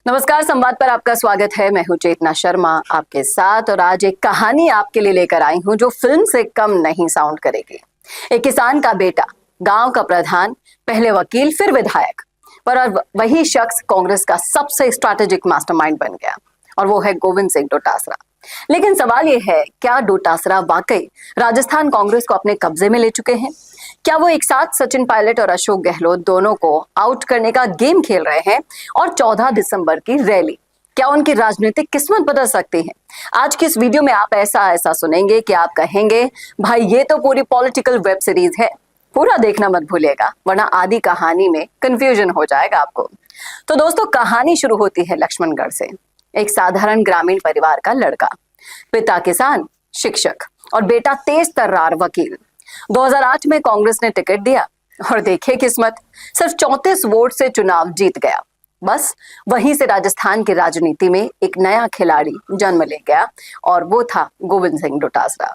नमस्कार, संवाद पर आपका स्वागत है। मैं हूं चेतना शर्मा आपके साथ और आज एक कहानी आपके लिए लेकर आई हूं जो फिल्म से कम नहीं साउंड करेगी। एक किसान का बेटा, गांव का प्रधान, पहले वकील फिर विधायक, पर अब वही शख्स कांग्रेस का सबसे स्ट्रैटेजिक मास्टरमाइंड बन गया और वो है गोविंद सिंह डोटासरा। लेकिन सवाल ये है, क्या डोटासरा वाकई राजस्थान कांग्रेस को अपने कब्जे में ले चुके हैं? क्या वो एक साथ सचिन पायलट और अशोक गहलोत दोनों को आउट करने का गेम खेल रहे हैं? और 14 दिसंबर की रैली क्या उनकी राजनीतिक किस्मत बदल सकती है? आज की इस वीडियो में आप ऐसा सुनेंगे कि आप कहेंगे, भाई ये तो पूरी पॉलिटिकल वेब सीरीज है। पूरा देखना मत भूलिएगा, वरना आधी कहानी में कंफ्यूजन हो जाएगा आपको। तो दोस्तों, कहानी शुरू होती है लक्ष्मणगढ़ से। एक साधारण ग्रामीण परिवार का लड़का, पिता किसान, शिक्षक और बेटा तेज तर्रार वकील। 2008 में कांग्रेस ने टिकट दिया और देखिए किस्मत, सिर्फ 34 वोट से चुनाव जीत गया। बस वहीं से राजस्थान की राजनीति में एक नया खिलाड़ी जन्म ले गया और वो था गोविंद सिंह डोटासरा।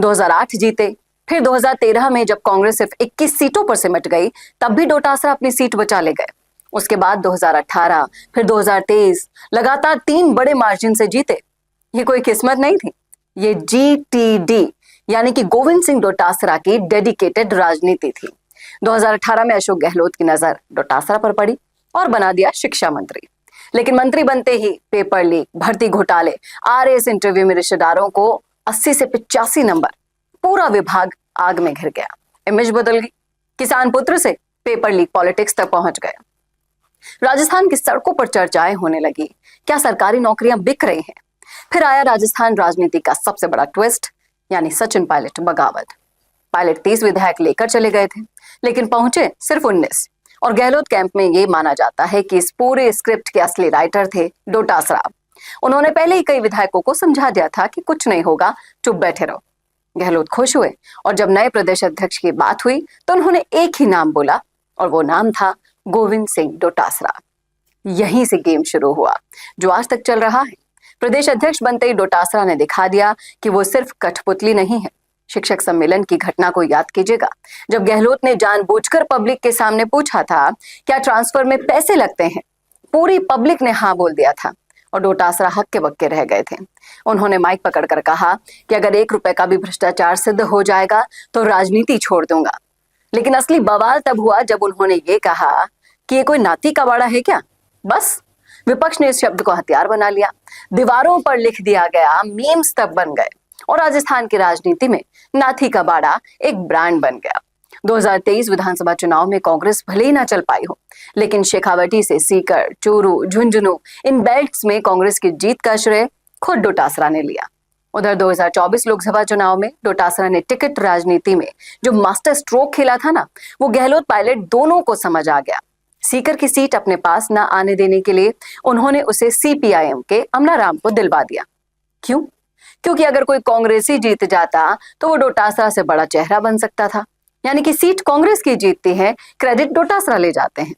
2008 जीते, फिर 2013 में जब कांग्रेस सिर्फ 21 सीटों पर सिमट गई, तब भी डोटासरा अपनी सीट बचा ले गए। उसके बाद 2018, फिर 2023 लगातार 3 बड़े मार्जिन से जीते। ये कोई किस्मत नहीं थी, ये GTD यानी कि गोविंद सिंह डोटासरा की डेडिकेटेड राजनीति थी। 2018 में अशोक गहलोत की नजर डोटासरा पर पड़ी और बना दिया शिक्षा मंत्री। लेकिन मंत्री बनते ही पेपर लीक, भर्ती घोटाले, RAS इंटरव्यू में रिश्तेदारों को 80 से 85 नंबर, पूरा विभाग आग में घिर गया। इमेज बदल गई, किसान पुत्र से पेपर लीक पॉलिटिक्स तक पहुंच गए। राजस्थान की सड़कों पर चर्चाएं होने लगी, क्या सरकारी नौकरियां बिक रही हैं? फिर आया राजस्थान राजनीति का सबसे बड़ा ट्विस्ट, यानी सचिन पायलट बगावत। पायलट 30 विधायक लेकर चले गए थे, लेकिन पहुंचे सिर्फ 19। और गहलोत कैंप में ये माना जाता है कि इस पूरे स्क्रिप्ट के असली राइटर थे डोटासरा। उन्होंने पहले ही कई विधायकों को समझा दिया था कि कुछ नहीं होगा, चुप बैठे रहो। गहलोत खुश हुए और जब नए प्रदेश अध्यक्ष की बात हुई तो उन्होंने एक ही नाम बोला और वो नाम था गोविंद सिंह डोटासरा। यहीं से गेम शुरू हुआ जो आज तक चल रहा है। प्रदेश अध्यक्ष बनते ही डोटासरा ने दिखा दिया कि वो सिर्फ कठपुतली नहीं है। शिक्षक सम्मेलन की घटना को याद कीजिएगा, जब गहलोत ने जानबूझकर पब्लिक के सामने पूछा था, क्या ट्रांसफर में पैसे लगते हैं? पूरी पब्लिक ने हाँ बोल दिया था और डोटासरा हक्के बक्के रह गए थे। उन्होंने माइक पकड़कर कहा कि अगर 1 रुपए का भी भ्रष्टाचार सिद्ध हो जाएगा तो राजनीति छोड़ दूंगा। लेकिन असली बवाल तब हुआ जब उन्होंने ये कहा कि ये कोई नाती का बाड़ा है क्या? बस विपक्ष ने इस शब्द को हथियार बना लिया, दीवारों पर लिख दिया गया, मीम्स तक बन गए और राजस्थान की राजनीति में नाथी का बाड़ा एक ब्रांड बन गया। 2023 विधानसभा चुनाव में कांग्रेस भले ही ना चल पाई हो, लेकिन शेखावटी से सीकर, चूरू, झुंझुनू, इन बेल्ट्स में कांग्रेस की जीत का श्रेय खुद डोटासरा ने लिया। उधर 2024 लोकसभा चुनाव में डोटासरा ने टिकट राजनीति में जो मास्टर स्ट्रोक खेला था ना, वो गहलोत पायलट दोनों को समझ आ गया। सीकर की सीट अपने पास ना आने देने के लिए उन्होंने उसे CPIM के अमलाराम को दिलवा दिया। क्यों? क्योंकि अगर कोई कांग्रेसी जीत जाता तो वो डोटासरा से बड़ा चेहरा बन सकता था। यानी कि सीट कांग्रेस की जीतती है, क्रेडिट डोटासरा ले जाते हैं।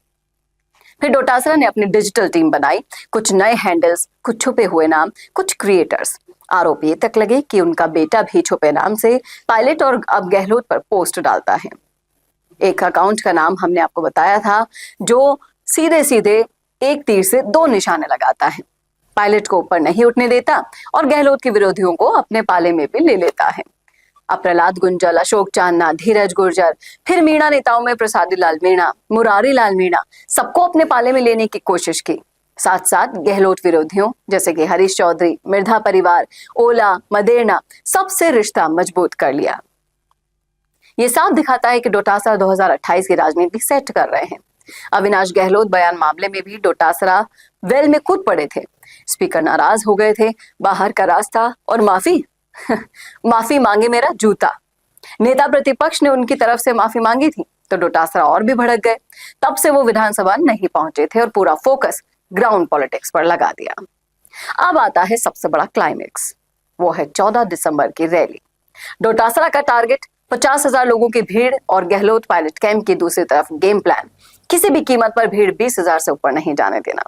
फिर डोटासरा ने अपनी डिजिटल टीम बनाई, कुछ नए हैंडल्स, कुछ छुपे हुए नाम, कुछ क्रिएटर्स। आरोप ये तक लगे कि उनका बेटा भी छुपे नाम से पायलट और अब गहलोत पर पोस्ट डालता है। एक अकाउंट का नाम हमने आपको बताया था जो सीधे सीधे एक तीर से 2 निशाने लगाता है। पायलट को ऊपर नहीं उठने देता और गहलोत के विरोधियों को अपने पाले में भी ले लेता है। अब प्रहलाद गुंजल, अशोक चांदना, धीरज गुर्जर, फिर मीणा नेताओं में प्रसादी लाल मीणा, मुरारी लाल मीणा, सबको अपने पाले में लेने की कोशिश की। साथ साथ गहलोत विरोधियों जैसे कि हरीश चौधरी, मिर्धा परिवार, ओला, मदेरना, सबसे रिश्ता मजबूत कर लिया। ये साफ दिखाता है कि डोटासरा 2028 की राजनीति सेट कर रहे हैं। अविनाश गहलोत बयान मामले में भी डोटासरा वेल में कूद पड़े थे। स्पीकर नाराज हो गए थे, बाहर का रास्ता और माफी माफी मांगे मेरा जूता। नेता प्रतिपक्ष ने उनकी तरफ से माफी मांगी थी तो डोटासरा और भी भड़क गए। तब से वो विधानसभा नहीं पहुंचे थे और पूरा फोकस ग्राउंड पॉलिटिक्स पर लगा दिया। अब आता है सबसे बड़ा क्लाइमेक्स, वो है 14 दिसंबर की रैली। डोटासरा का टारगेट 50,000 लोगों की भीड़ और गहलोत पायलट कैंप की दूसरी तरफ गेम प्लान, किसी भी कीमत पर भीड़ 20,000 से ऊपर नहीं जाने देना।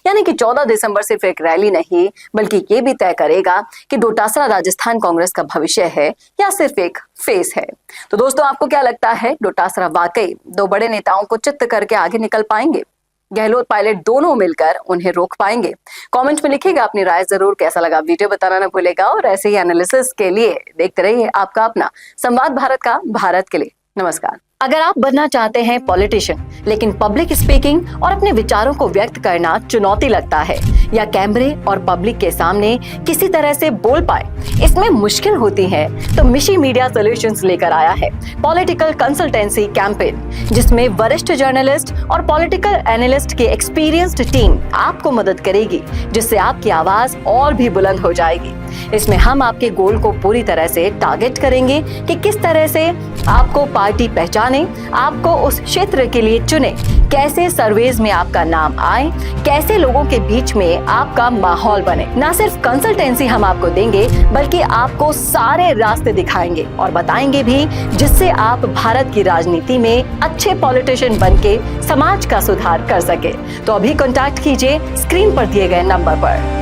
यानी कि 14 दिसंबर सिर्फ एक रैली नहीं, बल्कि ये भी तय करेगा कि डोटासरा राजस्थान कांग्रेस का भविष्य है या सिर्फ एक फेस है। तो दोस्तों, आपको क्या लगता है, डोटासरा वाकई 2 बड़े नेताओं को चित्त करके आगे निकल पाएंगे? गहलोत पायलट दोनों मिलकर उन्हें रोक पाएंगे? कमेंट में लिखिएगा अपनी राय जरूर। कैसा लगा वीडियो बताना ना भूलेगा और ऐसे ही एनालिसिस के लिए देखते रहिए आपका अपना संवाद भारत का भारत के लिए। नमस्कार। अगर आप बनना चाहते हैं पॉलिटिशियन लेकिन पब्लिक स्पीकिंग और अपने विचारों को व्यक्त करना चुनौती लगता है या कैमरे और पब्लिक के सामने किसी तरह से बोल पाए इसमें मुश्किल होती है, तो मिशी मीडिया सॉल्यूशंस लेकर आया है पॉलिटिकल कंसल्टेंसी कैंपेन, जिसमें वरिष्ठ जर्नलिस्ट और पॉलिटिकल एनालिस्ट की एक्सपीरियंस्ड टीम आपको मदद करेगी, जिससे आपकी आवाज और भी बुलंद हो जाएगी। इसमें हम आपके गोल को पूरी तरह से टारगेट करेंगे कि किस तरह से आपको पार्टी पहचाने, आपको उस क्षेत्र के लिए चुने, कैसे सर्वेज में आपका नाम आए, कैसे लोगों के बीच में आपका माहौल बने। ना सिर्फ कंसल्टेंसी हम आपको देंगे बल्कि आपको सारे रास्ते दिखाएंगे और बताएंगे भी, जिससे आप भारत की राजनीति में अच्छे पॉलिटिशियन बनके समाज का सुधार कर सके। तो अभी कॉन्टैक्ट कीजिए स्क्रीन पर दिए गए नंबर पर।